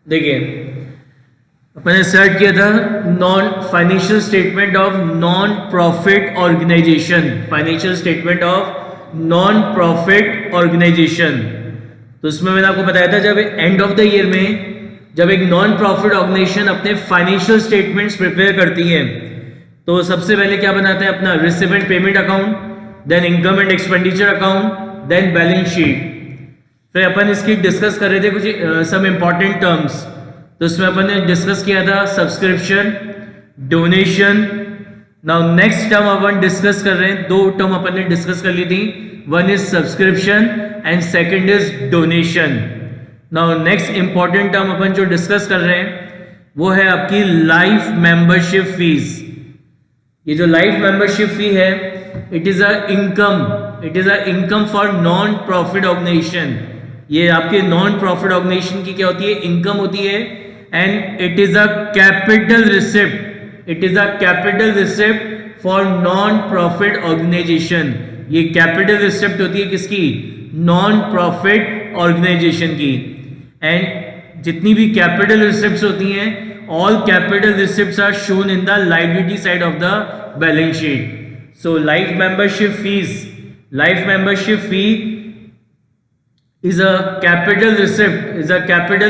देखिए, अपन ने सर्च किया था non financial statement of non profit organisation, financial statement of non profit organisation. तो उसमें मैंने आपको बताया था जब एंड ऑफ द ईयर में जब एक नॉन प्रॉफिट ऑर्गेनाइजेशन अपने फाइनेंशियल स्टेटमेंट्स प्रिपेयर करती है तो सबसे पहले क्या बनाते हैं, अपना receive and payment account, then income and expenditure account, then balance sheet. फिर अपन इसकी डिस्कस कर रहे थे कुछ सम इम्पॉर्टेंट टर्म्स। तो उसमें अपन ने डिस्कस किया था subscription, donation. Now next term अपन डिस्कस कर रहे हैं, दो टर्म अपन ने डिस्कस कर ली थी, one is subscription and second is donation. Now next important term अपन जो डिस्कस कर रहे हैं वो है आपकी लाइफ मेंबरशिप फीस। ये जो लाइफ मेंबरशिप फी है it is a income for non profit organisation. ये आपके नॉन प्रॉफिट ऑर्गेनाइजेशन की क्या होती है, इनकम होती है, and it is a capital receipt for non profit organisation. ये कैपिटल रिसिप्ट होती है किसकी, नॉन प्रॉफिट ऑर्गेनाइजेशन की। एंड जितनी भी कैपिटल रिसिप्ट्स होती हैं, all capital receipts are shown in the liability side of the balance sheet. So life membership fee is a capital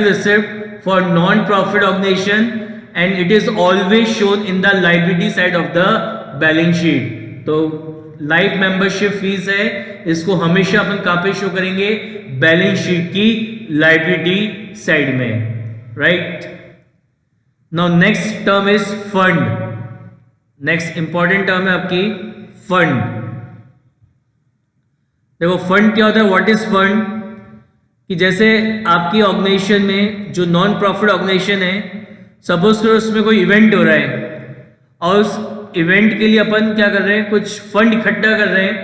receipt for non profit organization and it is always shown in the liability side of the balance sheet. तो life membership fees है, इसको हमेशा अपन कहां पे show करेंगे, balance sheet की liability side में, right. Now next term is fund. Next important term है आपकी फंड। देखो फंड क्या होता है, व्हाट इज फंड, कि जैसे आपकी ऑर्गेनाइजेशन में जो नॉन प्रॉफिट ऑर्गेनाइजेशन है, सपोज करो उसमें कोई इवेंट हो रहा है और उस इवेंट के लिए अपन क्या कर रहे हैं, कुछ फंड इकट्ठा कर रहे हैं।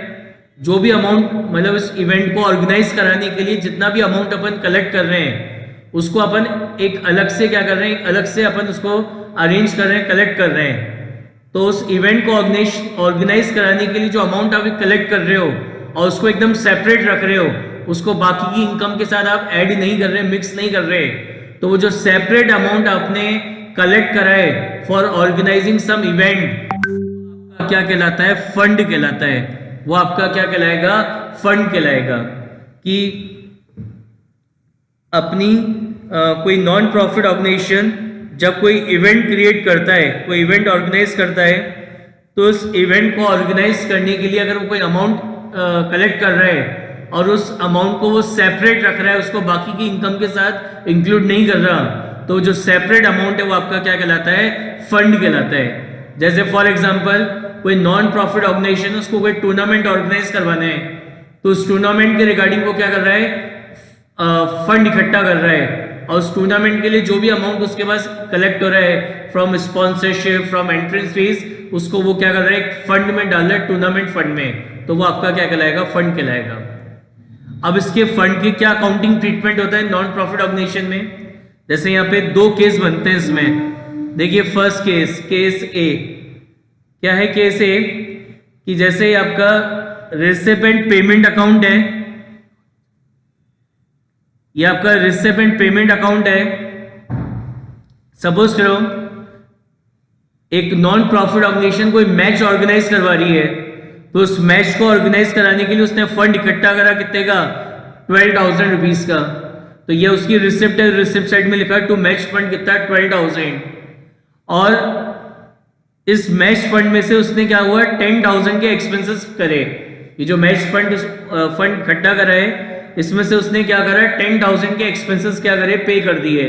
जो भी अमाउंट, मतलब उस इवेंट को ऑर्गेनाइज कराने के लिए जितना भी अमाउंट अपन कलेक्ट कर रहे हैं उसको अपन एक अलग से क्या कर रहे हैं, अलग से अपन उसको अरेंज कर रहे हैं, कलेक्ट कर रहे हैं। तो उस इवेंट को ऑर्गेनाइज कराने के लिए जो अमाउंट आप कलेक्ट कर रहे हो और उसको एकदम सेपरेट रख रहे हो, उसको बाकी की इनकम के साथ आप ऐड नहीं कर रहे, मिक्स नहीं कर रहे, तो वो जो सेपरेट अमाउंट आपने कलेक्ट करा है फॉर ऑर्गेनाइजिंग सम इवेंट, क्या कहलाता है, फंड कहलाता है। वो आपका क्या कहलाएगा, फंड कहलाएगा। कि अपनी कोई नॉन प्रॉफिट ऑर्गेनाइजेशन जब कोई इवेंट क्रिएट करता है, कोई इवेंट ऑर्गेनाइज करता है, तो उस इवेंट को ऑर्गेनाइज करने के लिए अगर वो कोई अमाउंट कलेक्ट कर रहा है और उस अमाउंट को वो सेपरेट रख रहा है, उसको बाकी की इनकम के साथ इंक्लूड नहीं कर रहा, तो जो सेपरेट अमाउंट है वो आपका क्या कहलाता है, फंड कहलाता है। जैसे फॉर एग्जांपल कोई नॉन प्रॉफिट ऑर्गेनाइजेशन है, उसको कोई टूर्नामेंट ऑर्गेनाइज करवाना है, तो उस टूर्नामेंट के रिगार्डिंग वो क्या कर रहा है, फंड इकट्ठा कर रहा है, और उस टूर्नामेंट के लिए जो भी अमाउंट उसके पास कलेक्ट हो रहा है from sponsorship, from entrance fees, उसको वो क्या कर रहा है, फंड में डाल रहा है, टूर्नामेंट फंड में, तो वो आपका क्या कहलाएगा, फंड कहलाएगा। अब इसके फंड की क्या अकाउंटिंग ट्रीटमेंट होता है नॉन प्रॉफिट ऑर्गेनाइजेशन में, जैसे यहाँ पे दो केस बनते हैं इसमें। देखिए फर्स्ट केस ए क्या है, केस ए कि जैसे आपका रिसिपेंट पेमेंट अकाउंट है, ये आपका रिसिपेंट पेमेंट अकाउंट है। सपोज करो एक नॉन प्रॉफिट ऑर्गेनाइजेशन कोई मैच ऑर्गेनाइज करवा रही है, तो उस मैच को ऑर्गेनाइज कराने के लिए उसने फंड इकट्ठा करा, कितने का, 12,000 रुपीज का। तो ये उसकी रिसिप्ट है, रिसिप्ट साइड में लिखा है टू मैच फंड कितना, 12,000। और इस मैच फंड में से उसने क्या हुआ, 10,000 के एक्सपेंसेस करे। ये जो मैच फंड इकट्ठा करा है, इसमें से उसने क्या करा, 10,000 के एक्सपेंसेस क्या करे, पे कर दिए।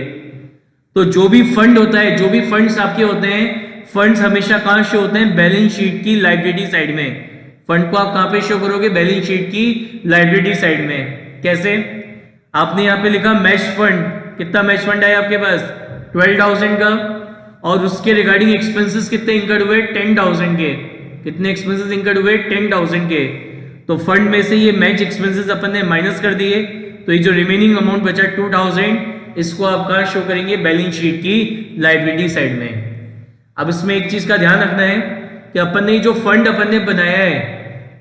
तो जो भी फंड होता है, जो भी फंड्स आपके होते हैं, फंड्स हमेशा कहां शो होते हैं, बैलेंस शीट की लायबिलिटी साइड में। फंड को आप कहां पे शो करोगे, बैलेंस शीट की लायबिलिटी साइड में। कैसे, आपने यहां पे लिखा मैच फंड, कितना मैच फंड है आपके पास, 12,000 का, और उसके रिगार्डिंग एक्सपेंसेस कितने इंकर्ड हुए, 10,000 के। कितने एक्सपेंसेस इंकर्ड हुए, 10,000 के। तो फंड में से ये मैच एक्सपेंसेस अपन ने माइनस कर दिए, तो ये जो रिमेनिंग अमाउंट बचा 2,000, इसको आप कहां शो करेंगे, बैलेंस शीट की लायबिलिटी साइड में। अब इसमें एक चीज का ध्यान रखना है कि अपन ने जो फंड अपन ने बनाया है,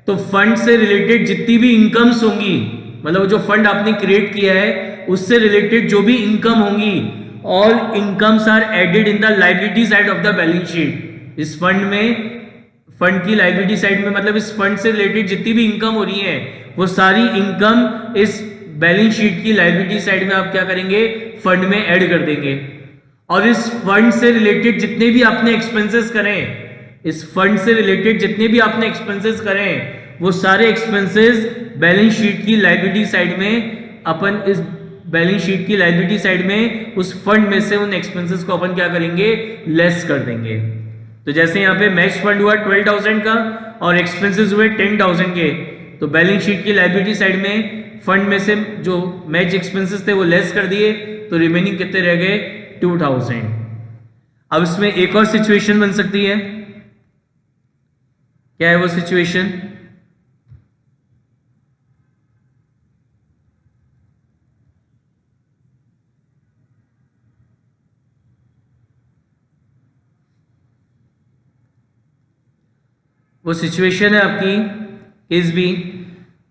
तो फंड से रिलेटेड जितनी भी इनकम्स होंगी, मतलब जो फंड आपने क्रिएट किया है उससे रिलेटेड जो भी इनकम होंगी all incomes are added in the liability side of the balance sheet. इस फंड में, फंड की लाइबिलिटी साइड में, मतलब इस फंड से रिलेटेड जितनी भी इनकम हो रही है वो सारी इनकम इस बैलेंस शीट की लाइबिलिटी साइड में आप क्या करेंगे, फंड में ऐड कर देंगे। और इस फंड से रिलेटेड जितने भी आपने एक्सपेंसेस करें, इस फंड से रिलेटेड जितने भी आपने एक्सपेंसेस करें वो सारे एक्सपेंसेस बैलेंस शीट की लाइबिलिटी साइड में, अपन इस बैलेंस शीट की लाइबिलिटी साइड में उस फंड में से उन एक्सपेंसेस को अपन क्या करेंगे, लेस कर देंगे। तो जैसे यहाँ पे मैच फंड हुआ 12,000 का और एक्सपेंसेस हुए 10,000 के, तो बैलेंस शीट की लाइबिलिटी साइड में फंड में से जो मैच एक्सपेंसेस थे वो लेस कर दिए, तो रिमेनिंग कितने रह गए, 2,000। अब इसमें एक और सिचुएशन बन सकती है। क्या है वो सिचुएशन? वो सिचुएशन है आपकी केस बी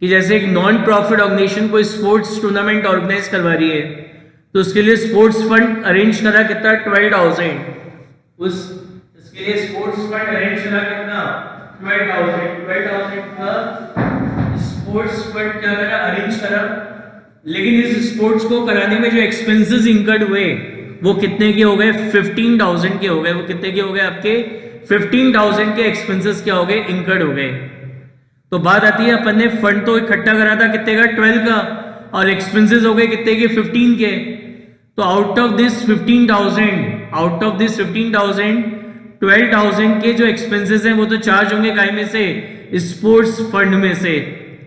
कि जैसे एक नॉन प्रॉफिट ऑर्गेनाइजेशन कोई स्पोर्ट्स टूर्नामेंट ऑर्गेनाइज करवा रही है, तो उसके लिए स्पोर्ट्स फंड अरेंज करा कितना, 12,000। इसके लिए स्पोर्ट्स फंड अरेंज करा कितना, 12,000 का स्पोर्ट्स फंड क्या करा, अरेंज करा। लेकिन इस स्पोर्ट्स को कराने में जो एक्सपेंसेस इंकर्ड हुए वो कितने के हो गए, 15,000 के हो गए। वो कितने के हो गए आपके, 15,000 के एक्सपेंसेस क्या हो गए, इंकर्ड हो गए। तो बात आती है, अपन ने फंड तो इकट्ठा करा था कितने का, 12 का, और एक्सपेंसेस हो गए कितने के, 15 के। तो आउट ऑफ दिस 15,000 12,000 के जो एक्सपेंसेस हैं वो तो चार्ज होंगे काय में से, स्पोर्ट्स फंड में से।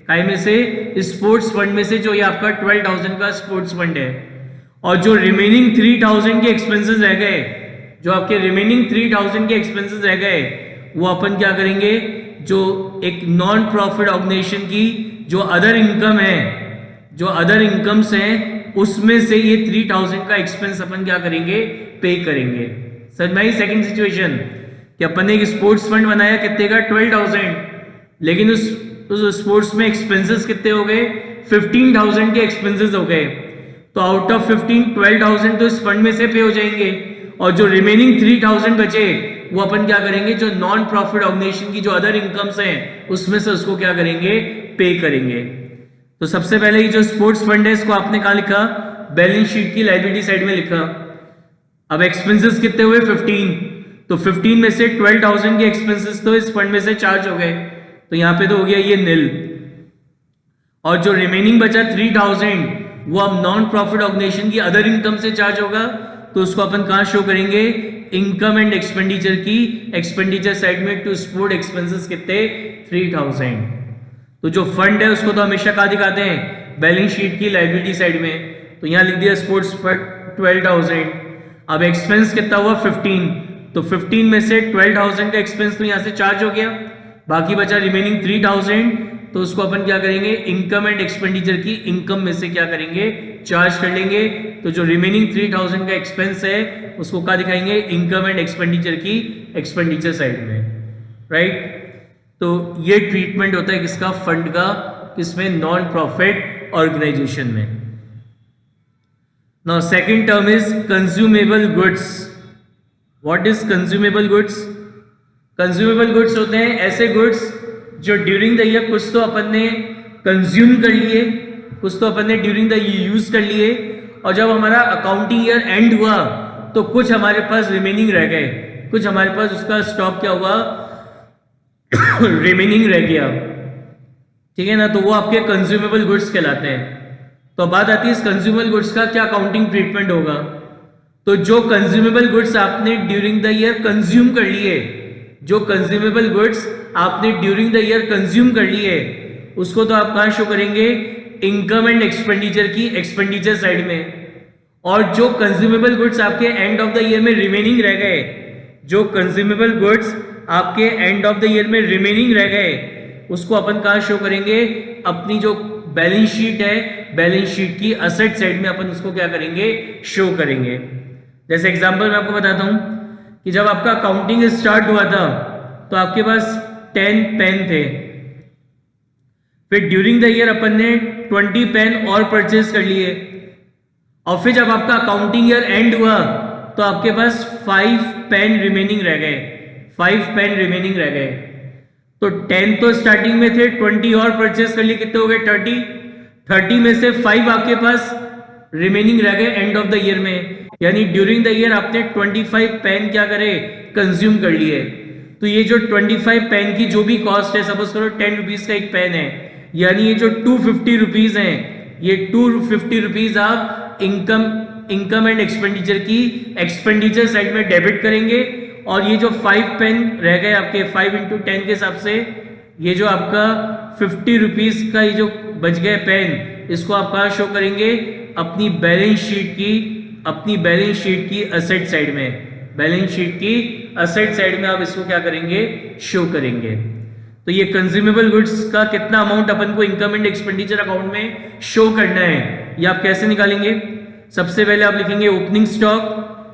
काय में से, स्पोर्ट्स फंड में से, जो ये आपका 12,000 का स्पोर्ट्स फंड है। और जो रिमेनिंग 3,000 के एक्सपेंसेस रह गए, जो आपके रिमेनिंग 3,000 के एक्सपेंसेस रह गए, वो अपन क्या करेंगे, जो एक नॉन प्रॉफिट ऑर्गेनाइजेशन की जो अदर इनकम है, जो अदर इनकम्स हैं, उसमें से ये 3,000 का एक्सपेंस अपन क्या करेंगे, पे करेंगे। समझ में आई सेकंड सिचुएशन कि अपन ने एक स्पोर्ट्स फंड बनाया कितने का, 12,000, लेकिन उस स्पोर्ट्स में एक्सपेंसेस कितने हो गए, 15,000 के एक्सपेंसेस हो गए। तो आउट ऑफ 12,000 तो इस फंड में से पे हो जाएंगे, और जो रिमेनिंग 3,000 बचे वो अपन क्या करेंगे, जो नॉन प्रॉफिट ऑर्गेनाइजेशन की जो अदर इनकम्स हैं उसमें से उसको क्या करेंगे, पे करेंगे। तो सबसे पहले ये जो स्पोर्ट्स फंड है इसको आपने कहा लिखा, बैलेंस शीट की लायबिलिटी साइड में लिखा। अब एक्सपेंसेस कितने हुए, 15, तो 15 में से 12,000 के एक्सपेंसेस तो इस फंड में से चार्ज हो गए, तो यहां पे तो हो गया ये नील। और जो रिमेनिंग बचा 3,000 वो अब नॉन प्रॉफिट ऑर्गेनाइजेशन की अदर इनकम से चार्ज होगा, तो उसको अपन कहां शो करेंगे, इनकम एंड एक्सपेंडिचर की एक्सपेंडिचर साइड में। टू स्पोर्ट एक्सपेंसेस कितने, 3,000। तो जो फंड है उसको तो हमेशा कहां दिखाते हैं, बैलेंस शीट की लायबिलिटी साइड में। तो यहां लिख दिया स्पोर्ट्स फंड 12,000। अब एक्सपेंस कितना हुआ, 15, तो 15 में से 12,000 का एक्सपेंस तो यहां से चार्ज हो गया, बाकी बचा रिमेनिंग 3,000, तो उसको अपन क्या करेंगे, इनकम एंड एक्सपेंडिचर की इनकम में से क्या करेंगे, चार्ज कर लेंगे। तो जो रिमेनिंग 3,000 का एक्सपेंस है उसको क्या दिखाएंगे, इनकम एंड एक्सपेंडिचर की एक्सपेंडिचर साइड में, राइट। तो ये ट्रीटमेंट होता है किसका, फंड का, किसमें, नॉन प्रॉफिट ऑर्गेनाइजेशन में। Now second term is consumable goods. What is consumable goods? Consumable goods होते हैं ऐसे गुड्स जो ड्यूरिंग द ईयर कुछ तो अपन ने कंज्यूम कर लिए, कुछ तो अपन ने ड्यूरिंग द ईयर यूज कर लिए, और जब हमारा अकाउंटिंग ईयर एंड हुआ तो कुछ हमारे पास रिमेनिंग रह गए, कुछ हमारे पास उसका स्टॉक क्या हुआ, रिमेनिंग रह गया, ठीक है ना। तो वो आपके कंज्यूमेबल गुड्स कहलाते हैं। तो बात आती है इस कंज्यूमेबल गुड्स का क्या अकाउंटिंग ट्रीटमेंट होगा। तो जो कंज्यूमेबल गुड्स आपने ड्यूरिंग द ईयर कंज्यूम कर लिए, जो कंज्यूमेबल गुड्स आपने ड्यूरिंग द ईयर कंज्यूम कर लिए, उसको तो आप कहां शो करेंगे, इनकम एंड एक्सपेंडिचर की एक्सपेंडिचर साइड में। और जो कंज्यूमेबल गुड्स आपके एंड ऑफ द ईयर में रिमेनिंग रह गए, जो कंज्यूमेबल गुड्स आपके एंड ऑफ द ईयर में रिमेनिंग रह गए, उसको अपन कहां शो करेंगे, अपनी जो बैलेंस शीट है, बैलेंस शीट की असेट साइड में अपन उसको क्या करेंगे, शो करेंगे। जैसे एग्जांपल मैं आपको बताता हूं कि जब आपका अकाउंटिंग स्टार्ट हुआ था तो आपके पास 10 पेन थे, फिर ड्यूरिंग द ईयर अपन ने 20 पेन और परचेज कर लिए, और फिर जब आपका अकाउंटिंग ईयर एंड हुआ तो आपके पास 5 पेन रिमेनिंग रह गए, 5 पेन रिमेनिंग रह गए। तो 10 तो स्टार्टिंग में थे, 20 और परचेस कर लिए, कितने हो गए 30। 30 में से 5 आपके पास रिमेनिंग रह गए एंड ऑफ द ईयर में, यानी ड्यूरिंग द ईयर आपने 25 पेन क्या करे, कंज्यूम कर लिए। तो ये जो 25 पेन की जो भी कॉस्ट है, सपोज करो 10 रुपीज का एक पेन है, यानी ये जो 250 रुपीज है, ये 250 रुपीज आप इनकम एंड एक्सपेंडिचर की एक्सपेंडिचर साइड में डेबिट करेंगे। और ये जो 5 पेन रह गए आपके 5 इंटू 10 के हिसाब से, ये जो आपका 50 रुपीज का ये जो बच गए पेन, इसको आप कहाँ शो करेंगे, अपनी बैलेंस शीट की असेट साइड में, बैलेंस शीट की असेट साइड में आप इसको क्या करेंगे, शो करेंगे। तो ये कंज्यूमेबल गुड्स का कितना अमाउंट अपन को इनकम एंड एक्सपेंडिचर अकाउंट में शो करना है, ये आप कैसे निकालेंगे। सबसे पहले आप लिखेंगे ओपनिंग स्टॉक,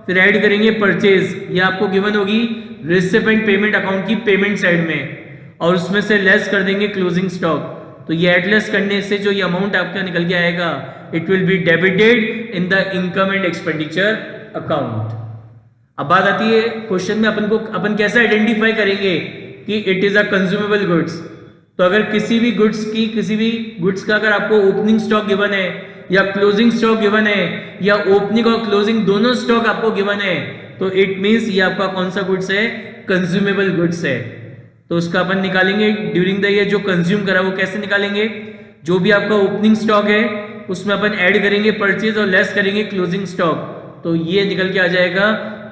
फिर ऐड करेंगे परचेज, ये आपको गिवन होगी रिसिप्ट एंड पेमेंट अकाउंट की पेमेंट साइड में, और उसमें से लेस कर देंगे क्लोजिंग स्टॉक। तो ये ऐड लेस करने से जो ये अमाउंट आपका निकल के आएगा, it will be debited in the income and expenditure account. अब बात आती है क्वेश्चन में अपन कैसे आइडेंटिफाई करेंगे कि it is a consumable goods. तो अगर किसी भी गुड्स का अगर आपको ओपनिंग स्टॉक गिवन है या क्लोजिंग स्टॉक गिवन है, या ओपनिंग और क्लोजिंग दोनों स्टॉक आपको गिवन है, तो इट मींस ये आपका कौन सा गुड्स है, कंज्यूमेबल गुड्स है। तो उसका अपन निकालेंगे ड्यूरिंग द ईयर जो कंज्यूम करा, वो कैसे निकालेंगे, जो भी आपका ओपनिंग स्टॉक है उसमें अपन ऐड करेंगे परचेज और लेस करेंगे क्लोजिंग स्टॉक। तो ये निकल के आ जाएगा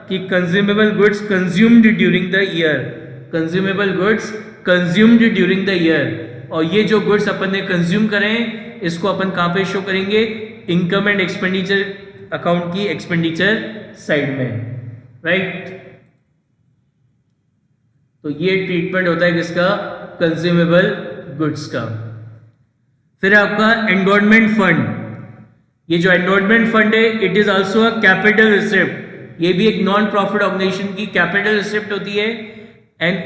कि consumable goods consumed during the year, consumable goods consumed during the year. और ये जो गुड्स अपन ने कंज्यूम करें, इसको अपन कहां पे शो करेंगे, इनकम एंड एक्सपेंडिचर अकाउंट की एक्सपेंडिचर साइड में, राइट। तो ये ट्रीटमेंट होता है किसका, कंज्यूमेबल गुड्स का। फिर आपका एंडोर्समेंट फंड, ये जो एंडोर्समेंट फंड है, it is also a capital receipt, ये भी एक नॉन प्रॉफिट ऑर्गेनाइजेशन की कैपिटल रिसिप्ट होती है। एंड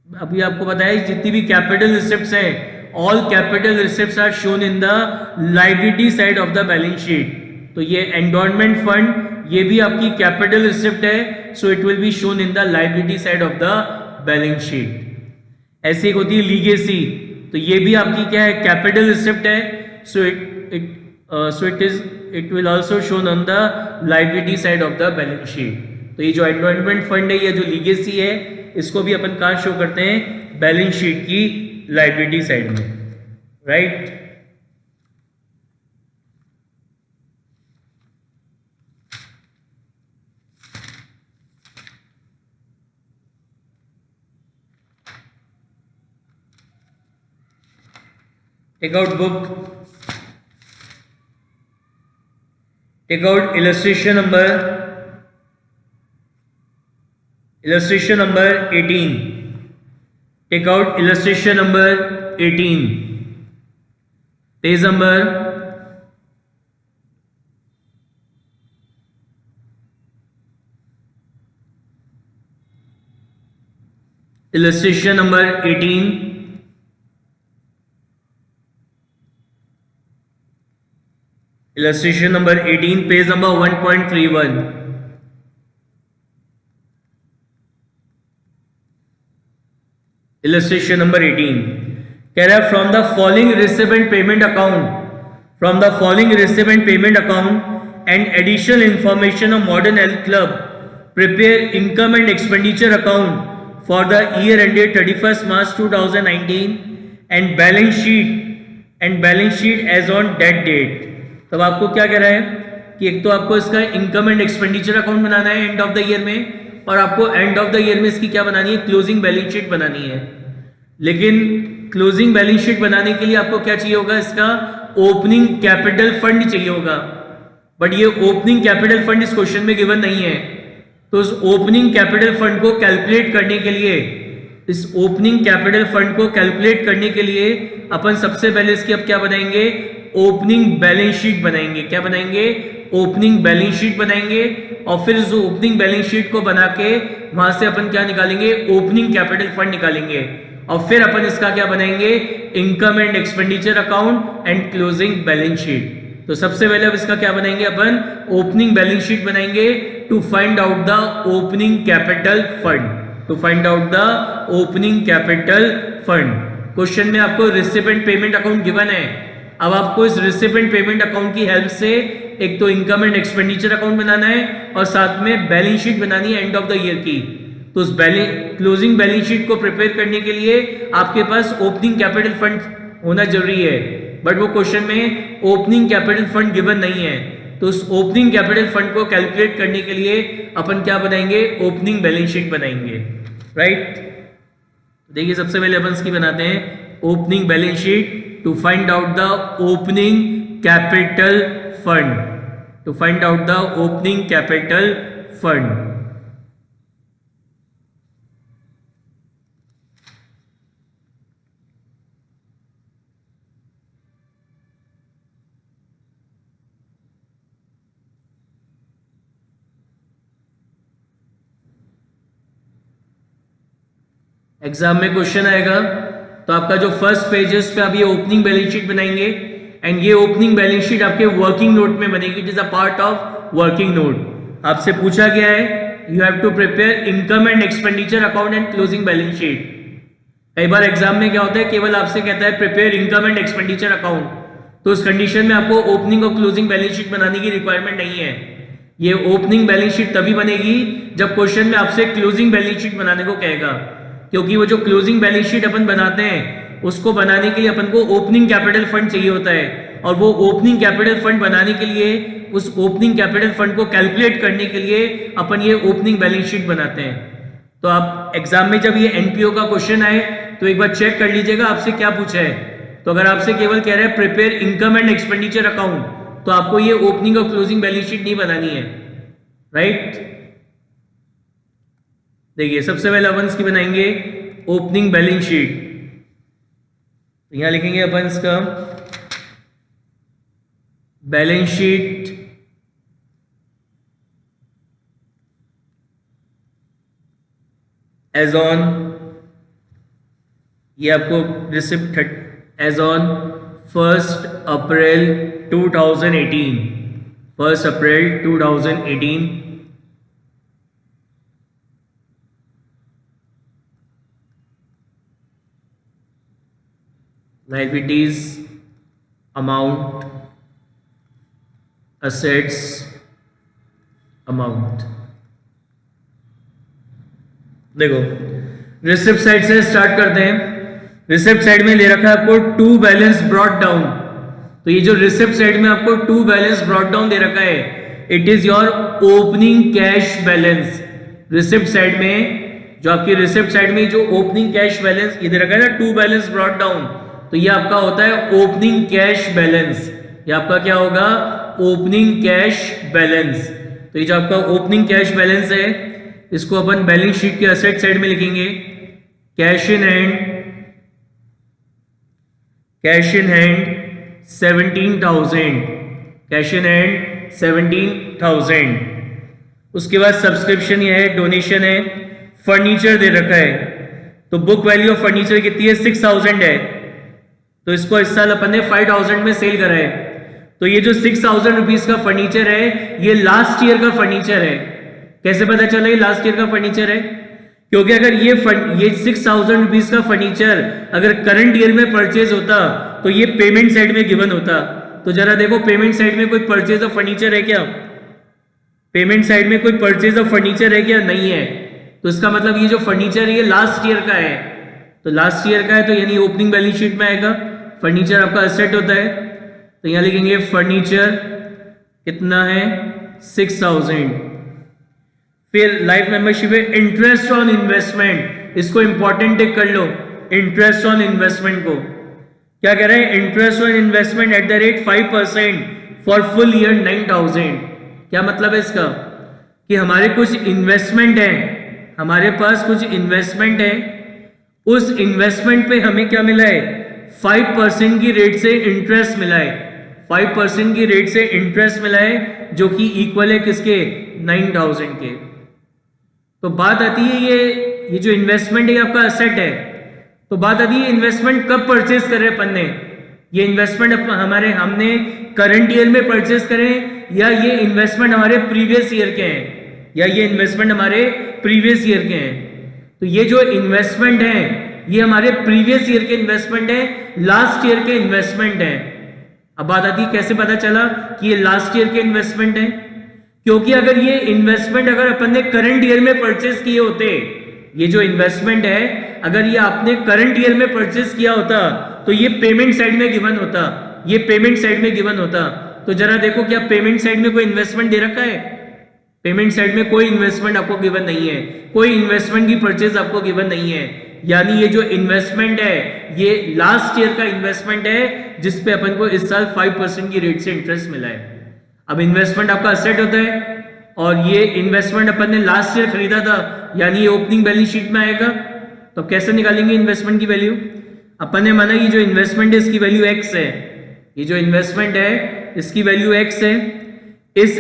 अभी आपको बताया जितनी भी कैपिटल रिसिप्ट्स हैं, all capital receipts are shown in the liability side of the balance sheet. तो ये एंडोर्समेंट फंड, ये भी आपकी कैपिटल रिसिप्ट है, so it will be shown in the liability side of the balance sheet. ऐसे एक होती है लीगेसी, तो ये भी आपकी क्या है, कैपिटल रिसिप्ट है, so it will also shown on the liability side of the balance sheet. तो ये जो एंडोर्समेंट फंड है, ये जो लीगेसी है, इसको भी अपन कहाँ शो करते हैं, बैलेंस शीट की लायबिलिटी साइड में, right. Take out book, take out illustration number 18. Take out illustration number 18. Page number illustration number 18. Illustration number 18, page number 1.31. Illustration number 18 कह रहा है from the following receipt and payment account and additional information of Modern Health Club, prepare income and expenditure account for the year ended 31st March 2019 and balance sheet as on that date। तब आपको क्या कह रहा है कि एक तो आपको इसका इनकम एंड एक्सपेंडिचर अकाउंट बनाना है एंड ऑफ द ईयर में, और आपको एंड ऑफ द ईयर में इसकी क्या बनानी है, क्लोजिंग बैलेंस शीट बनानी है। लेकिन क्लोजिंग बैलेंस शीट बनाने के लिए आपको क्या चाहिए होगा, इसका ओपनिंग कैपिटल फंड चाहिए होगा। बट ये ओपनिंग कैपिटल फंड इस क्वेश्चन में गिवन नहीं है। तो उस ओपनिंग कैपिटल फंड को कैलकुलेट करने के लिए अपन सबसे पहले इसकी अब क्या बनाएंगे, ओपनिंग बैलेंस शीट बनाएंगे। क्या बनाएंगे, ओपनिंग बैलेंस शीट बनाएंगे। और फिर उस ओपनिंग बैलेंस शीट को बना के वहां से अपन क्या निकालेंगे, ओपनिंग कैपिटल फंड निकालेंगे। और फिर अपन इसका क्या बनाएंगे, income and expenditure account and closing balance sheet. तो सबसे पहले अब इसका क्या बनाएंगे अपन, ओपनिंग बैलेंस शीट बनाएंगे to find out the opening capital fund, to find out the opening capital fund. Question में आपको रिसिपेंट पेमेंट अकाउंट गिवन है। अब आपको इस रिसिपेंट पेमेंट अकाउंट की हेल्प से एक तो इनकम एंड एक्सपेंडिचर अकाउंट बनाना है और साथ में बैलेंस शीट बनानी है एंड ऑफ द ईयर की। तो उस क्लोजिंग बैलेंस शीट को प्रिपेयर करने के लिए आपके पास ओपनिंग कैपिटल फंड होना जरूरी है, बट वो क्वेश्चन में ओपनिंग कैपिटल फंड गिवन नहीं है। तो उस ओपनिंग कैपिटल फंड को कैलकुलेट करने के लिए अपन क्या बनाएंगे, ओपनिंग बैलेंस शीट बनाएंगे, राइट। देखिए सबसे पहले अपन इसकी बनाते हैं opening balance sheet to find out the opening capital fund, to find out the opening capital fund. Exam में क्वेश्चन आएगा तो आपका जो फर्स्ट पेज है उस पे आप ये ओपनिंग बैलेंस शीट बनाएंगे एंड ये ओपनिंग बैलेंस शीट आपके वर्किंग नोट में बनेगी, it is a part of working note. आपसे पूछा गया है you have to prepare income and expenditure account and closing balance sheet. कई बार एग्जाम में क्या होता है, केवल आपसे कहता है prepare income and expenditure account, तो उस कंडीशन में आपको ओपनिंग और क्लोजिंग बैलेंस शीट बनाने की रिक्वायरमेंट नहीं है। ये ओपनिंग बैलेंस शीट तभी बनेगी जब क्वेश्चन में आपसे क्लोजिंग बैलेंस शीट बनाने को कहेगा, क्योंकि वो जो क्लोजिंग बैलेंस शीट अपन बनाते हैं उसको बनाने के लिए अपन को ओपनिंग कैपिटल फंड चाहिए होता है, और वो ओपनिंग कैपिटल फंड बनाने के लिए, उस ओपनिंग कैपिटल फंड को कैलकुलेट करने के लिए अपन ये ओपनिंग बैलेंस शीट बनाते हैं। तो आप एग्जाम में जब ये एनपीओ का क्वेश्चन आए तो एक बार चेक कर लीजिएगा आपसे क्या पूछा है। तो अगर आपसे केवल कह रहा है prepare income and expenditure account, तो आपको ये ओपनिंग और क्लोजिंग बैलेंस शीट नहीं बनानी है, राइट। देखिए सबसे पहले अपन इसकी बनाएंगे ओपनिंग बैलेंस शीट। तो यहां लिखेंगे अपन इसका बैलेंस शीट एज ऑन, ये आपको receipt as on 1 April 2018, 1 April 2018, liabilities amount, assets amount। देखो रिसिप्ट साइड से स्टार्ट करते हैं। रिसिप्ट साइड में ले रखा है आपको टू बैलेंस ब्रॉट डाउन। तो ये जो रिसिप्ट साइड में आपको टू बैलेंस ब्रॉट डाउन दे रखा है, it is your opening cash balance. Receipt side में जो आपकी रिसिप्ट साइड में जो ओपनिंग कैश बैलेंस ये दे रखा है ना, टू बैलेंस ब्रॉट डाउन, तो ये आपका होता है ओपनिंग कैश बैलेंस। ये आपका क्या होगा, ओपनिंग कैश बैलेंस। तो ये जो आपका ओपनिंग कैश बैलेंस है इसको अपन बैलेंस शीट के असेट साइड में लिखेंगे cash in hand, cash in hand 17,000, cash in hand 17,000। उसके बाद सब्सक्रिप्शन ये है, डोनेशन है, फर्नीचर दे रखा है। तो बुक वैल्यू ऑफ फर्नीचर कितनी है, 6,000 है। तो इसको इस साल अपन ने 5,000 में सेल करा है। तो ये जो 6,000 रुपीज का फर्नीचर है ये लास्ट ईयर का फर्नीचर है। कैसे पता चला ये लास्ट ईयर का फर्नीचर है, क्योंकि अगर ये 6,000 रुपीज का फर्नीचर अगर करंट ईयर में परचेज होता तो ये पेमेंट साइड में गिवन होता। तो जरा देखो पेमेंट साइड में कोई परचेज ऑफ फर्नीचर है क्या, पेमेंट साइड में कोई परचेज ऑफ फर्नीचर है क्या, नहीं है। तो इसका मतलब ये जो फर्नीचर है ये लास्ट ईयर का है। तो लास्ट ईयर का है तो यानी ओपनिंग बैलेंस शीट में आएगा। फर्नीचर आपका एसेट होता है, तो यहां लिखेंगे फर्नीचर कितना है 6,000। फिर लाइफ मेंबरशिप है इंटरेस्ट ऑन इन्वेस्टमेंट, इसको इंपॉर्टेंट टिक कर लो। इंटरेस्ट ऑन इन्वेस्टमेंट को क्या कह रहे हैं, interest on investment at the rate 5% for full year 9,000। क्या मतलब है इसका, कि हमारे कुछ इन्वेस्टमेंट है, हमारे पास कुछ इन्वेस्टमेंट है, उस इन्वेस्टमेंट पे हमें क्या मिला है, 5% की रेट से इंटरेस्ट मिला है, 5% की रेट से इंटरेस्ट मिला है, जो कि इक्वल है किसके, 9,000 के। तो बात आती है ये जो इन्वेस्टमेंट है आपका एसेट है, तो बात आती है इन्वेस्टमेंट कब परचेज कर रहे हैं अपन ने, ये इन्वेस्टमेंट हमारे हमने करंट ईयर में परचेस करें या ये इन्वेस्टमेंट हमारे प्रीवियस ईयर के हैं, या ये इन्वेस्टमेंट हमारे प्रीवियस ईयर के हैं। तो ये जो इन्वेस्टमेंट है ये हमारे प्रीवियस ईयर के इन्वेस्टमेंट है, लास्ट ईयर के इन्वेस्टमेंट है। अब बात आती है कैसे पता चला कि ये लास्ट ईयर के इन्वेस्टमेंट है, क्योंकि अगर ये इन्वेस्टमेंट अगर अपन ने करंट ईयर में परचेस किए होते, ये जो इन्वेस्टमेंट है अगर ये आपने करंट ईयर में परचेस किया होता तो ये पेमेंट साइड में गिवन होता, ये पेमेंट साइड में गिवन होता। तो जरा देखो क्या पेमेंट साइड में कोई इन्वेस्टमेंट दे रखा है? पेमेंट साइड में कोई इन्वेस्टमेंट आपको गिवन नहीं है, कोई इन्वेस्टमेंट की परचेज आपको गिवन नहीं है। यानी ये जो इन्वेस्टमेंट है ये लास्ट ईयर का इन्वेस्टमेंट है जिसपे अपन को इस साल 5% की रेट से इंटरेस्ट मिला है। अब इन्वेस्टमेंट आपका असेट होता है और ये इन्वेस्टमेंट अपन ने लास्ट ईयर खरीदा था, यानी ये ओपनिंग बैलेंस शीट में आएगा। तो कैसे निकालेंगे इन्वेस्टमेंट की वैल्यू? अपन ने माना ये जो इन्वेस्टमेंट है इसकी वैल्यू x है, ये जो इन्वेस्टमेंट है इसकी वैल्यू x है। इस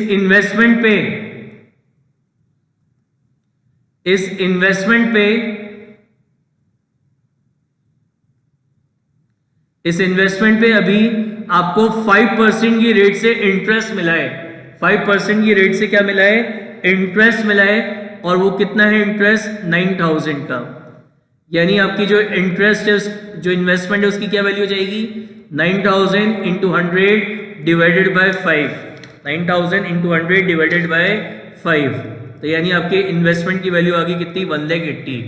इन्वेस्टमेंट पे अभी आपको 5% की रेट से इंटरेस्ट मिला है, 5% की रेट से क्या मिला है? इंटरेस्ट मिला है। और वो कितना है इंटरेस्ट? 9000 का। यानी आपकी जो इंटरेस्ट है जो इन्वेस्टमेंट है उसकी क्या वैल्यू हो जाएगी? 9000 into 100 divided by 5, 9000 into 100 divided by 5। तो यानी आपके इन्वेस्टमेंट की वैल्यू आ गई कितनी? 1,80,000।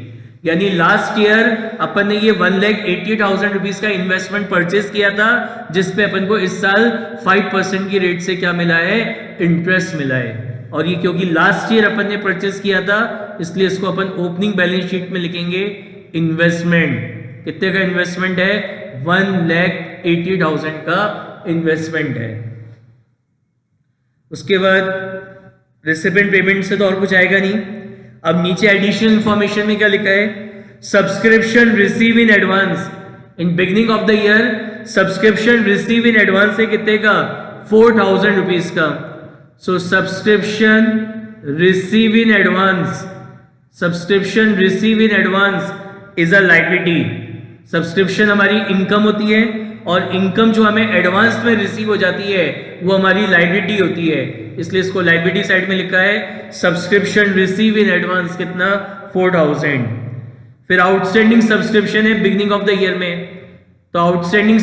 यानी लास्ट ईयर अपन ने ये 1,80,000 रुपीज का इन्वेस्टमेंट परचेज किया था जिसपे अपन को इस साल 5% की रेट से क्या मिला है? इंटरेस्ट मिला है। और ये क्योंकि लास्ट ईयर अपन ने परचेज किया था इसलिए इसको अपन ओपनिंग बैलेंस शीट में लिखेंगे इन्वेस्टमेंट। कितने का इन्वेस्टमेंट है? 1,80,000 का इन्वेस्टमेंट है। उसके बाद रिसिपेंट पेमेंट से तो और कुछ आएगा नहीं। अब नीचे एडिशनल इंफॉर्मेशन में क्या लिखा है? Subscription receive in advance in beginning of the year. Subscription receive in advance है कितने का? 4,000 रुपीज का। So subscription receive in advance, subscription receive in advance is a liability. Subscription हमारी इनकम होती है और इनकम जो हमें एडवांस में रिसीव हो जाती है वो हमारी लायबिलिटी होती है, इसलिए इसको लायबिलिटी साइड में लिखा है सब्सक्रिप्शन रिसीव इन एडवांस। कितना? 4,000। फिर आउटस्टैंडिंग सब्सक्रिप्शन है बिगिनिंग ऑफ द ईयर में। तो आउटस्टैंडिंग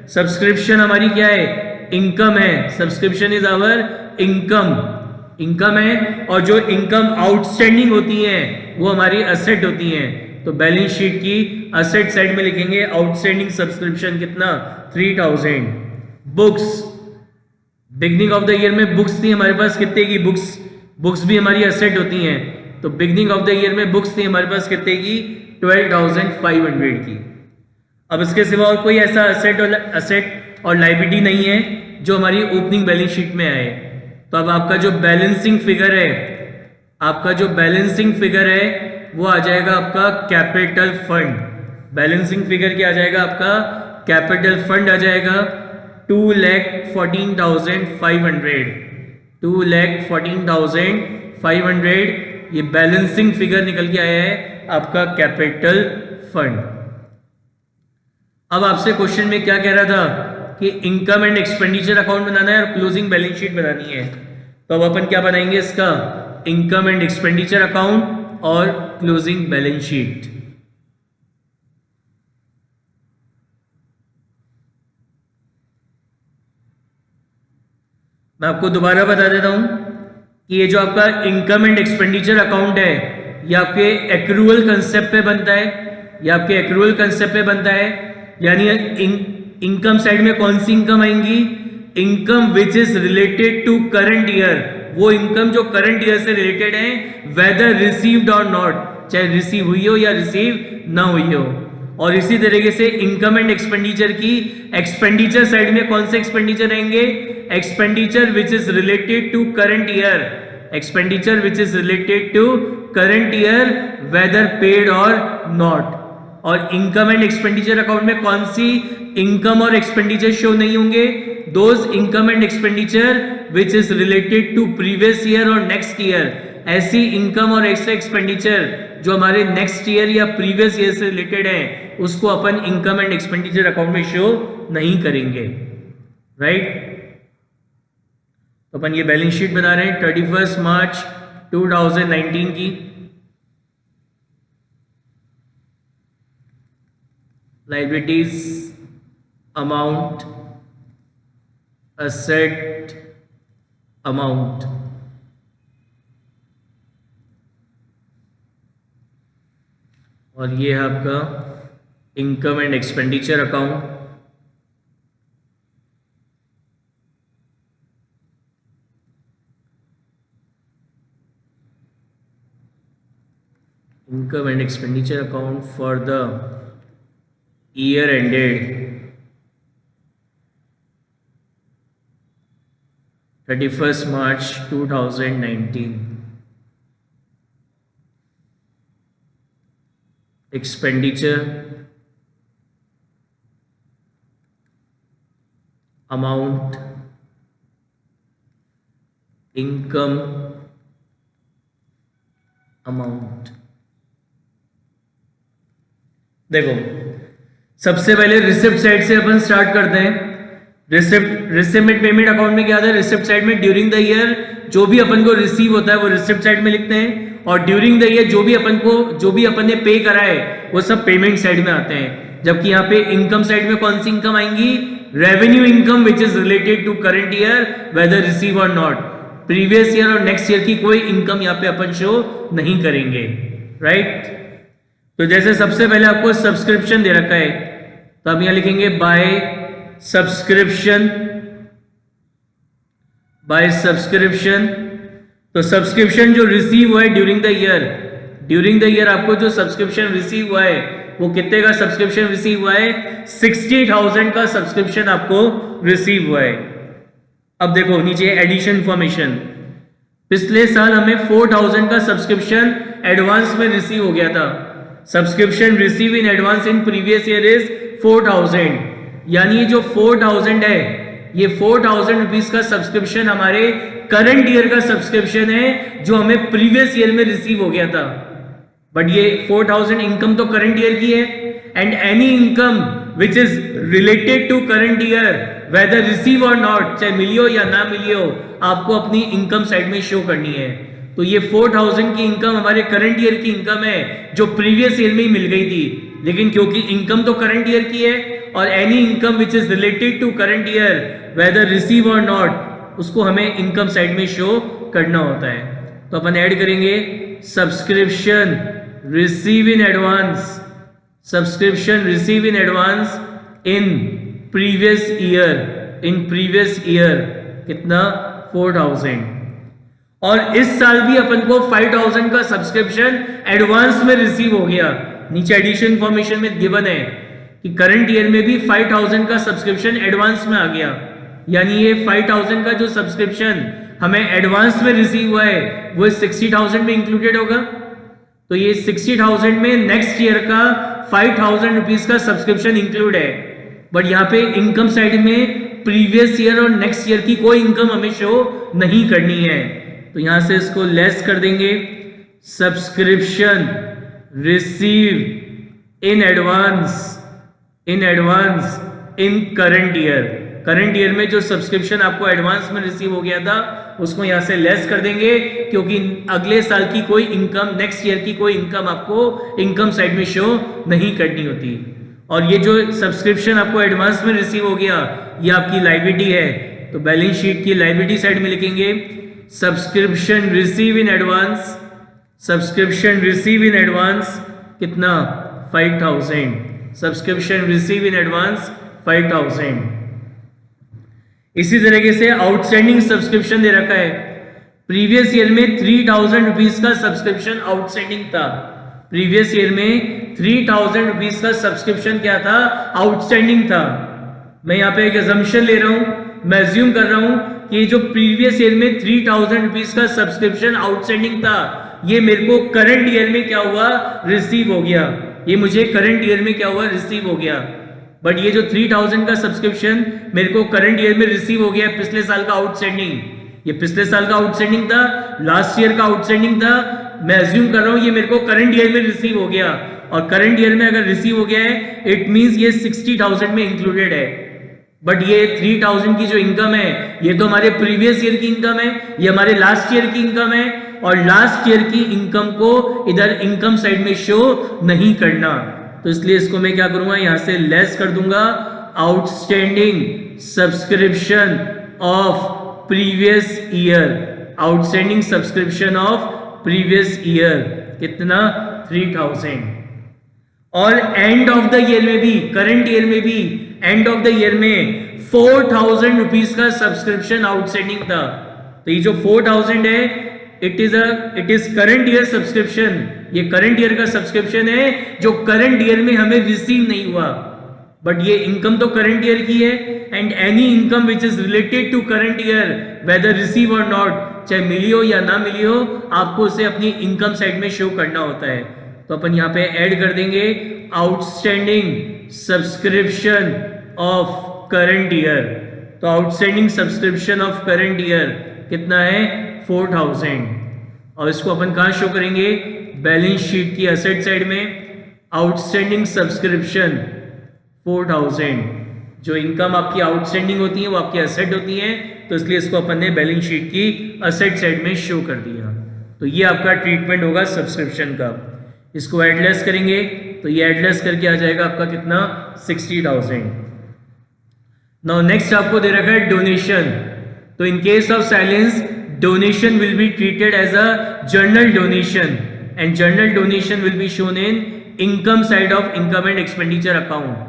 सब्सक्रिप्शन हमारी क्या है? इनकम है। सब्सक्रिप्शन इज आवर इनकम है, और जो इनकम आउटस्टैंडिंग होती है वो हमारी असेट होती है। तो बैलेंस शीट की असेट साइड में लिखेंगे आउटस्टैंडिंग सब्सक्रिप्शन कितना? 3,000। Books, beginning of the year में बुक्स थी हमारे पास कितने की? बुक्स भी हमारी असेट होती हैं। तो बिगनिंग ऑफ द ईयर में बुक्स थी हमारे पास कितने की? 12,500 की। अब इसके सिवा और कोई ऐसा असेट और लायबिलिटी नहीं है जो हमारी ओपनिंग बैलेंस शीट में आए। तो अब आपका जो बैलेंसिंग फिगर है वो आ जाएगा आपका कैपिटल फंड। बैलेंसिंग फिगर क्या आ जाएगा आपका? कैपिटल फंड आ जाएगा 2,14,500। 2,14,500 ये बैलेंसिंग फिगर निकल के आया है आपका कैपिटल फंड। अब आपसे क्वेश्चन में क्या कह रहा था कि इनकम एंड एक्सपेंडिचर अकाउंट बनाना है और क्लोजिंग बैलेंस शीट बनानी है। तो अब अपन क्या बनाएंगे इसका? इनकम एंड एक्सपेंडिचर अकाउंट और क्लोजिंग बैलेंस शीट। मैं आपको दोबारा बता देता हूं कि ये जो आपका इनकम एंड एक्सपेंडिचर अकाउंट है ये आपके एक्रूअल कंसेप्ट पे बनता है। यानी इनकम साइड में कौन सी इनकम आएंगी? Income which is related to current year. वो इनकम जो करंट ईयर से रिलेटेड है, वेदर रिसीव्ड और नॉट, चाहे रिसीव हुई हो या रिसीव ना हुई हो। और इसी तरीके से इनकम एंड एक्सपेंडिचर की एक्सपेंडिचर साइड में कौन से एक्सपेंडिचर रहेंगे? Expenditure which is related to current year, expenditure which is related to current year whether paid और नॉट। और इनकम एंड एक्सपेंडिचर अकाउंट में कौन सी इनकम और एक्सपेंडिचर शो नहीं होंगे? Those income and expenditure which is related to previous year और next year. ऐसी इनकम और एक्स्ट्रा एक्सपेंडिचर जो हमारे नेक्स्ट ईयर या प्रीवियस ईयर से रिलेटेड है उसको अपन इनकम एंड एक्सपेंडिचर अकाउंट में शो नहीं करेंगे, राइट। तो अपन ये बैलेंस शीट बना रहे हैं 31 मार्च 2019 की। लाइबिलिटीज, अमाउंट, असेट, अमाउंट, और ये है आपका income and expenditure account. Income and expenditure account for the year ended 31 March 2019। Expenditure, amount, income, amount. देखो सबसे पहले रिसिप्ट साइड से अपन स्टार्ट करते हैं। रिसिप्ट पेमेंट अकाउंट में क्या था, रिसिप्ट साइड में ड्यूरिंग द ईयर जो भी अपन को रिसीव होता है वो रिसिप्ट साइड में लिखते हैं, और ड्यूरिंग द ईयर जो भी अपन ने पे करा है वो सब पेमेंट साइड में आते हैं। जबकि यहाँ पे इनकम साइड में कौन सी इनकम आएंगी, revenue income which is related to current year whether receive or not. Previous year और नेक्स्ट ईयर की कोई इनकम यहाँ पे अपन शो नहीं करेंगे, राइट। तो जैसे सबसे पहले आपको सब्सक्रिप्शन दे रखा है तो आप यहां लिखेंगे बाय सब्सक्रिप्शन, बाय सब्सक्रिप्शन। तो सब्सक्रिप्शन जो रिसीव हुआ है ड्यूरिंग द ईयर आपको जो सब्सक्रिप्शन रिसीव हुआ है वो कितने का सब्सक्रिप्शन रिसीव हुआ है, 60,000 का सब्सक्रिप्शन आपको रिसीव हुआ है। अब देखो नीचे एडिशन इंफॉर्मेशन, पिछले साल हमें 4,000 का सब्सक्रिप्शन एडवांस में रिसीव हो गया था। Subscription receive in advance in previous year is 4,000, यानी जो 4,000 है ये 4,000 रुपीज का सब्सक्रिप्शन हमारे करंट ईयर का सब्सक्रिप्शन है जो हमें प्रीवियस ईयर में रिसीव हो गया था। बट ये 4,000 इनकम तो करंट ईयर की है, and any income which is related to current year whether receive or not, चाहे मिली हो या ना मिली हो, आपको अपनी इनकम साइड में शो करनी है। तो ये 4,000 की इनकम हमारे करंट ईयर की इनकम है जो प्रीवियस ईयर में ही मिल गई थी, लेकिन क्योंकि इनकम तो करंट ईयर की है और any income which is related to current year whether receive or not उसको हमें इनकम साइड में शो करना होता है। तो अपन ऐड करेंगे subscription receive in advance, subscription receive in advance in previous year कितना 4,000। और इस साल भी अपन को 5,000 का सब्सक्रिप्शन एडवांस में रिसीव हो गया। नीचे एडिशन इंफॉर्मेशन में गिवन है कि करंट ईयर में भी 5,000 का सब्सक्रिप्शन एडवांस में आ गया, यानी ये 5,000 का जो सब्सक्रिप्शन हमें एडवांस में रिसीव हुआ है वो 60,000 में इंक्लूडेड होगा। तो ये 60,000 में नेक्स्ट ईयर का 5,000 रुपीज का सब्सक्रिप्शन इंक्लूड है, बट यहाँ पे इनकम साइड में प्रीवियस ईयर और नेक्स्ट ईयर की कोई इनकम हमें शो नहीं करनी है। तो यहां से इसको लेस कर देंगे, subscription receive in advance in current year में जो सब्सक्रिप्शन आपको एडवांस में रिसीव हो गया था उसको यहां से लेस कर देंगे, क्योंकि अगले साल की कोई इनकम, नेक्स्ट ईयर की कोई इनकम आपको इनकम साइड में शो नहीं करनी होती। और ये जो सब्सक्रिप्शन आपको एडवांस में रिसीव हो गया ये आपकी लायबिलिटी है, तो बैलेंस शीट की लायबिलिटी साइड में लिखेंगे सब्सक्रिप्शन रिसीव इन एडवांस कितना 5,000, सब्सक्रिप्शन रिसीव इन एडवांस 5,000। इसी तरीके से आउटस्टैंडिंग सब्सक्रिप्शन दे रखा है, प्रीवियस ईयर में 3,000 रुपीज का सब्सक्रिप्शन आउटस्टैंडिंग था। प्रीवियस ईयर में 3,000 रुपीज का सब्सक्रिप्शन क्या था, आउटस्टैंडिंग था। मैं यहाँ पे एक अजम्पशन ले रहा हूं, मैं अज्यूम कर रहा हूं कि जो प्रीवियस ईयर में 3,000 रुपीज का सब्सक्रिप्शन आउटस्टैंडिंग था ये मेरे को करंट ईयर में क्या हुआ, रिसीव हो गया। ये मुझे करंट ईयर में क्या हुआ, रिसीव हो गया। बट ये जो 3,000 का सब्सक्रिप्शन मेरे को करंट ईयर में रिसीव हो गया पिछले साल का आउटस्टैंडिंग, ये पिछले साल का आउटस्टैंडिंग था, लास्ट ईयर का आउटस्टैंडिंग था। मैं अज्यूम कर रहा हूं ये मेरे को करंट ईयर में रिसीव हो गया, और करंट ईयर में अगर रिसीव हो गया है इट मींस ये 60,000 में इंक्लूडेड है। बट ये 3,000 की जो इनकम है ये तो हमारे प्रीवियस ईयर की इनकम है, ये हमारे लास्ट ईयर की इनकम है, और लास्ट ईयर की इनकम को इधर इनकम साइड में शो नहीं करना। तो इसलिए इसको मैं क्या करूंगा, यहां से लेस कर दूंगा outstanding subscription of previous year, outstanding subscription of previous year कितना 3,000। और एंड ऑफ द ईयर में भी, करंट ईयर में भी एंड ऑफ द ईयर में 4,000 रुपीज का सब्सक्रिप्शन आउटस्टैंडिंग था। तो ये जो 4,000 है it is current year subscription, ये करंट ईयर का सब्सक्रिप्शन है जो करंट ईयर में हमें रिसीव नहीं हुआ। बट ये इनकम तो करंट ईयर की है, and any income which is related to current year whether receive or not, चाहे मिली हो या ना मिली हो, आपको उसे अपनी इनकम साइड में शो करना होता है। तो अपन यहां पे ऐड कर देंगे outstanding subscription of current year. तो outstanding subscription of current year कितना है 4,000, और इसको अपन कहां शो करेंगे, बैलेंस शीट की एसेट साइड में। आउटस्टैंडिंग सब्सक्रिप्शन 4,000, जो इनकम आपकी आउटस्टैंडिंग होती है वो आपकी एसेट होती है, तो इसलिए इसको अपन ने बैलेंस शीट की एसेट साइड में शो कर दिया। तो ये आपका ट्रीटमेंट होगा सब्सक्रिप्शन का। इसको एडलेस करेंगे तो ये एडलेस करके आ जाएगा आपका कितना 60,000। नाउ नेक्स्ट आपको दे रखा है डोनेशन। तो in case of silence donation will be treated as a general donation, and general donation will be shown in income side of income and expenditure account.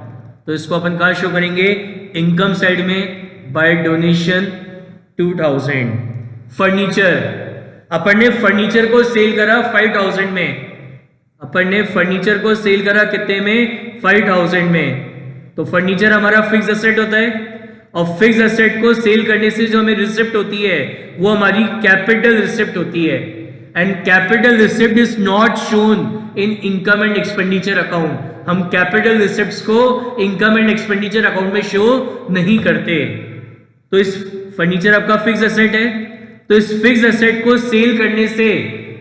तो इसको अपन कहां शो करेंगे, इनकम साइड में, बाय डोनेशन 2,000। फर्नीचर, अपन ने furniture को cell करा 5,000 में, अपन ने फर्नीचर को सेल करा कितने में 5,000 में। तो फर्नीचर हमारा फिक्स एसेट होता है, और फिक्स एसेट को सेल करने से जो हमें रिसिप्ट होती है वो हमारी कैपिटल रिसिप्ट होती है, and capital receipt is not shown in income and expenditure account. हम कैपिटल रिसिप्ट्स को इनकम एंड एक्सपेंडिचर अकाउंट में शो नहीं करते। तो इस फर्नीचर आपका फिक्स एसेट है, तो इस फिक्स एसेट को सेल करने से,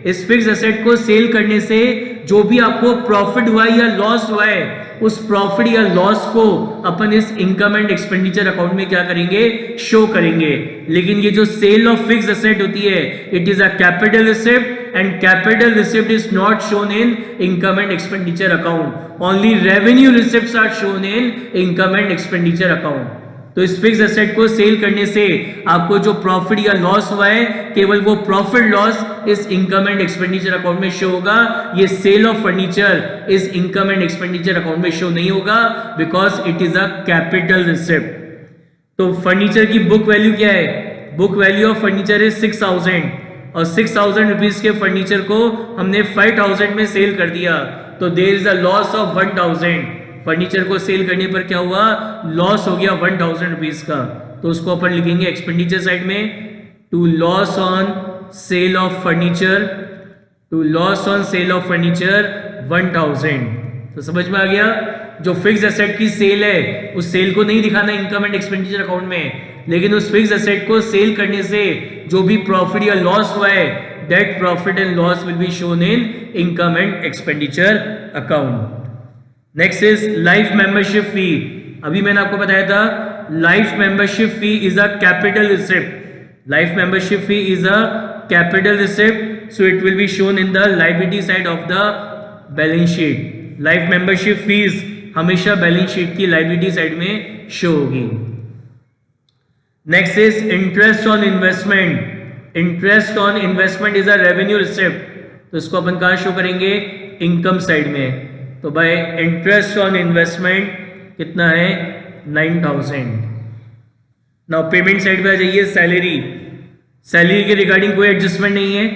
इस फिक्स एसेट को सेल करने से जो भी आपको प्रॉफिट हुआ या लॉस हुआ है उस प्रॉफिट या लॉस को अपन इस इनकम एंड एक्सपेंडिचर अकाउंट में क्या करेंगे, शो करेंगे। लेकिन ये जो सेल ऑफ फिक्स एसेट होती है it is a capital receipt, and capital receipt is not shown in income and expenditure account. Only revenue receipts are shown in income and expenditure account. तो इस fix asset को sale करने से आपको जो profit या लॉस हुआ है केवल वो प्रॉफिट लॉस इस इनकम एंड एक्सपेंडिचर अकाउंट में शो होगा। ये सेल ऑफ फर्नीचर इस इनकम एंड एक्सपेंडिचर अकाउंट में शो नहीं होगा, because it is a capital receipt. तो फर्नीचर की बुक वैल्यू क्या है, book value of furniture is 6,000, और 6,000 रुपीज के फर्नीचर को हमने 5,000 में सेल कर दिया, तो there is a loss of 1,000। Furniture को सेल करने पर क्या हुआ, लॉस हो गया 1,000 रुपीज का। तो उसको अपन लिखेंगे एक्सपेंडिचर साइड में, to loss on sale of furniture, to loss on sale of furniture 1,000। तो समझ में आ गया, जो फिक्स एसेट की सेल है उस सेल को नहीं दिखाना इनकम एंड एक्सपेंडिचर अकाउंट में, लेकिन उस फिक्स एसेट को सेल करने से जो भी प्रॉफिट या लॉस हुआ है that profit and loss will be shown in income and expenditure account. Next is life membership फी। अभी मैंने आपको बताया था life membership fee is a capital receipt, life membership fee is a capital receipt, so it will be shown in the liability side of the balance sheet. Life membership fees हमेशा balance sheet की liability side में show होगी। Next is interest on investment. Interest on investment is a revenue receipt, तो इसको अपन कहां show करेंगे, income side में। तो बाय इंटरेस्ट ऑन इन्वेस्टमेंट कितना है 9,000। नाउ पेमेंट साइड पे आ जाइए, सैलरी। सैलरी के रिगार्डिंग कोई एडजस्टमेंट नहीं है,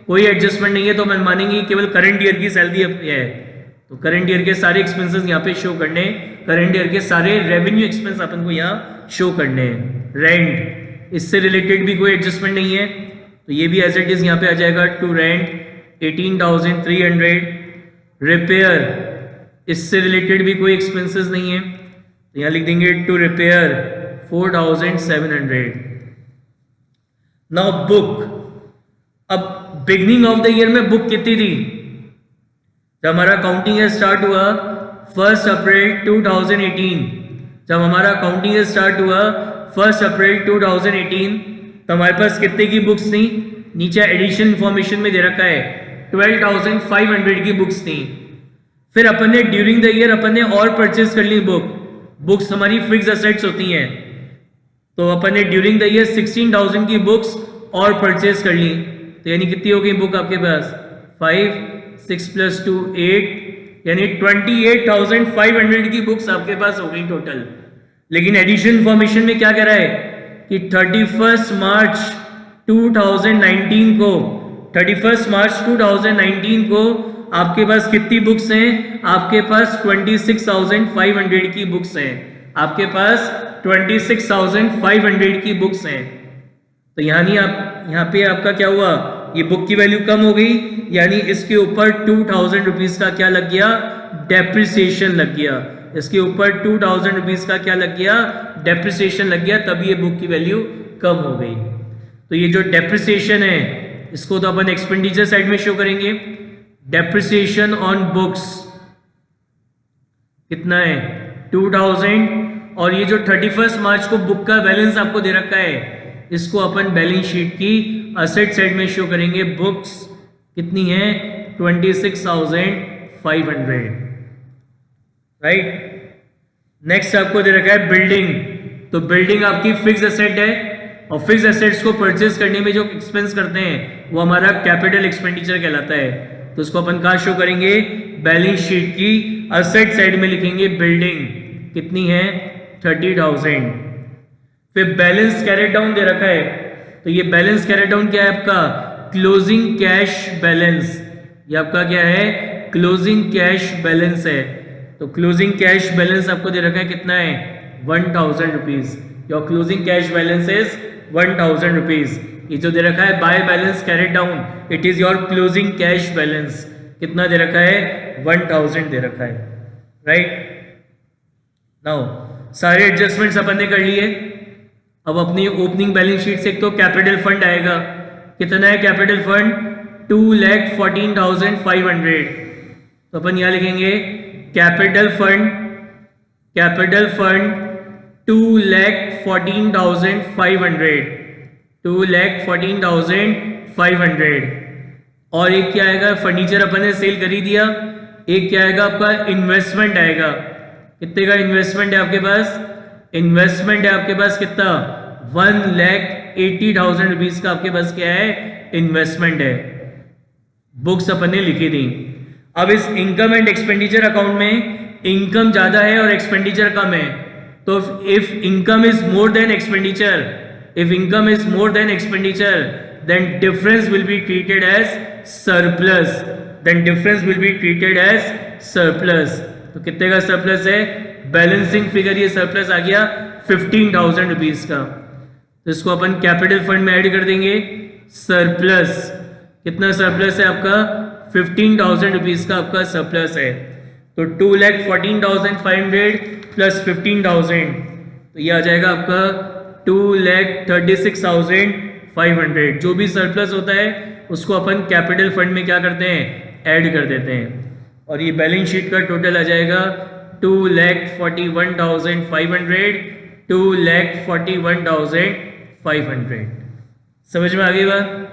कोई एडजस्टमेंट नहीं है, तो मैं मानेंगे केवल करंट ईयर की सैलरी है। तो करंट ईयर के सारे एक्सपेंसेस यहाँ पे शो करने, करंट ईयर के सारे रेवेन्यू एक्सपेंस अपन को यहाँ शो करने हैं। रेंट, इससे रिलेटेड भी कोई एडजस्टमेंट नहीं है, तो ये भी एज इट इज यहाँ पे आ जाएगा टू रेंट 18,300। रिपेयर, इससे रिलेटेड भी कोई एक्सपेंसेस नहीं है, तो यहाँ लिख देंगे टू रिपेयर 4,700। नाउ बुक, अब बिगनिंग ऑफ द ईयर में बुक कितनी थी? जब हमारा काउंटिंग ईयर स्टार्ट हुआ 1 अप्रैल 2018, जब हमारा काउंटिंग ईयर स्टार्ट हुआ 1 अप्रैल 2018, तो हमारे पास कितने की बुक्स थी? नीचे एडिशन इंफॉर्मेशन में दे रखा है 12,500 की बुक्स थी। फिर अपन ने ड्यूरिंग द ईयर अपन ने और परचेज कर ली बुक्स हमारी फिक्स एसेट्स होती हैं, तो अपन ने ड्यूरिंग द ईयर 16,000 की बुक्स और परचेज कर ली, तो यानी कितनी हो गई बुक आपके पास? 5, 6 + 2 8, यानी 28,500 की बुक्स आपके पास हो गई टोटल। लेकिन एडिशन इंफॉर्मेशन में क्या कह रहा है कि 31 मार्च 2019 को 31 मार्च 2019 को आपके पास कितनी बुक्स हैं? आपके पास 26,500 की बुक्स हैं। आपके पास 26,500 की बुक्स हैं। तो यानी आप यहाँ पे आपका क्या हुआ? ये बुक की वैल्यू कम हो गई, यानी इसके ऊपर 2,000 रुपीज का क्या लग गया? डेप्रिसिएशन लग गया। इसके ऊपर 2,000 रुपीज का क्या लग गया? डेप्रिसिएशन लग गया, तभी ये बुक की वैल्यू कम हो गई। तो ये जो डेप्रिसिएशन है इसको तो अपन एक्सपेंडिचर साइड में शो करेंगे। डेप्रिसिएशन ऑन बुक्स कितना है? 2,000। और ये जो 31 मार्च को बुक का बैलेंस आपको दे रखा है, इसको अपन बैलेंस शीट की असेट साइड में शो करेंगे। बुक्स कितनी है? 26,500, राइट। नेक्स्ट आपको दे रखा है बिल्डिंग। तो बिल्डिंग आपकी फिक्स एसेट है, और फिक्स एसेट्स को परचेज करने में जो एक्सपेंस करते हैं वो हमारा कैपिटल एक्सपेंडिचर कहलाता है। तो उसको अपन कहाँ शो करेंगे? बैलेंस शीट की असेट साइड में लिखेंगे बिल्डिंग कितनी है? 30,000। फिर बैलेंस कैरेट डाउन दे रखा है, तो ये बैलेंस कैरेट डाउन क्या है आपका? Closing cash balance. ये आपका क्या है? क्लोजिंग कैश बैलेंस है। तो क्लोजिंग कैश बैलेंस आपको दे रखा है कितना है? 1,000 rupees. Your closing cash balance is 1,000 rupees. ये जो दे रखा है by balance carried down, it is your closing cash balance. कितना दे रखा है? 1,000 दे रखा है, राइट। नाउ सारे एडजस्टमेंट्स अपन ने कर लिए। अब अपनी ओपनिंग बैलेंस शीट से एक तो कैपिटल फंड आएगा। कितना है कैपिटल फंड? 2,14,500। तो अपन यहां लिखेंगे कैपिटल फंड 2,14,500, 2,14,500। और एक क्या आएगा? फर्नीचर अपन ने सेल कर ही दिया। एक क्या आएगा आपका? इन्वेस्टमेंट आएगा। कितने का इन्वेस्टमेंट है आपके पास? इन्वेस्टमेंट है आपके पास कितना? 1,80,000 रुपीज का आपके पास क्या है? इन्वेस्टमेंट है। बुक्स अपन ने लिखी थी। अब इस इनकम एंड एक्सपेंडिचर अकाउंट में इनकम ज्यादा है और एक्सपेंडिचर कम है, तो if income is more than expenditure, if income is more than expenditure, then difference will be treated as surplus. Then difference will be treated as surplus. तो कितने का सरप्लस है? बैलेंसिंग फिगर ये सरप्लस आ गया 15,000 रुपीज का। तो इसको अपन कैपिटल फंड में ऐड कर देंगे। सरप्लस कितना सरप्लस है आपका? 15,000 रुपीज का आपका सरप्लस है। तो 2,14,500 प्लस 15,000, तो ये आ जाएगा आपका 2,36,500। जो भी सरप्लस होता है उसको अपन कैपिटल फंड में क्या करते हैं? ऐड कर देते हैं। और ये बैलेंस शीट का टोटल आ जाएगा 2,41,500, 2,41,500। समझ में आ गई बात?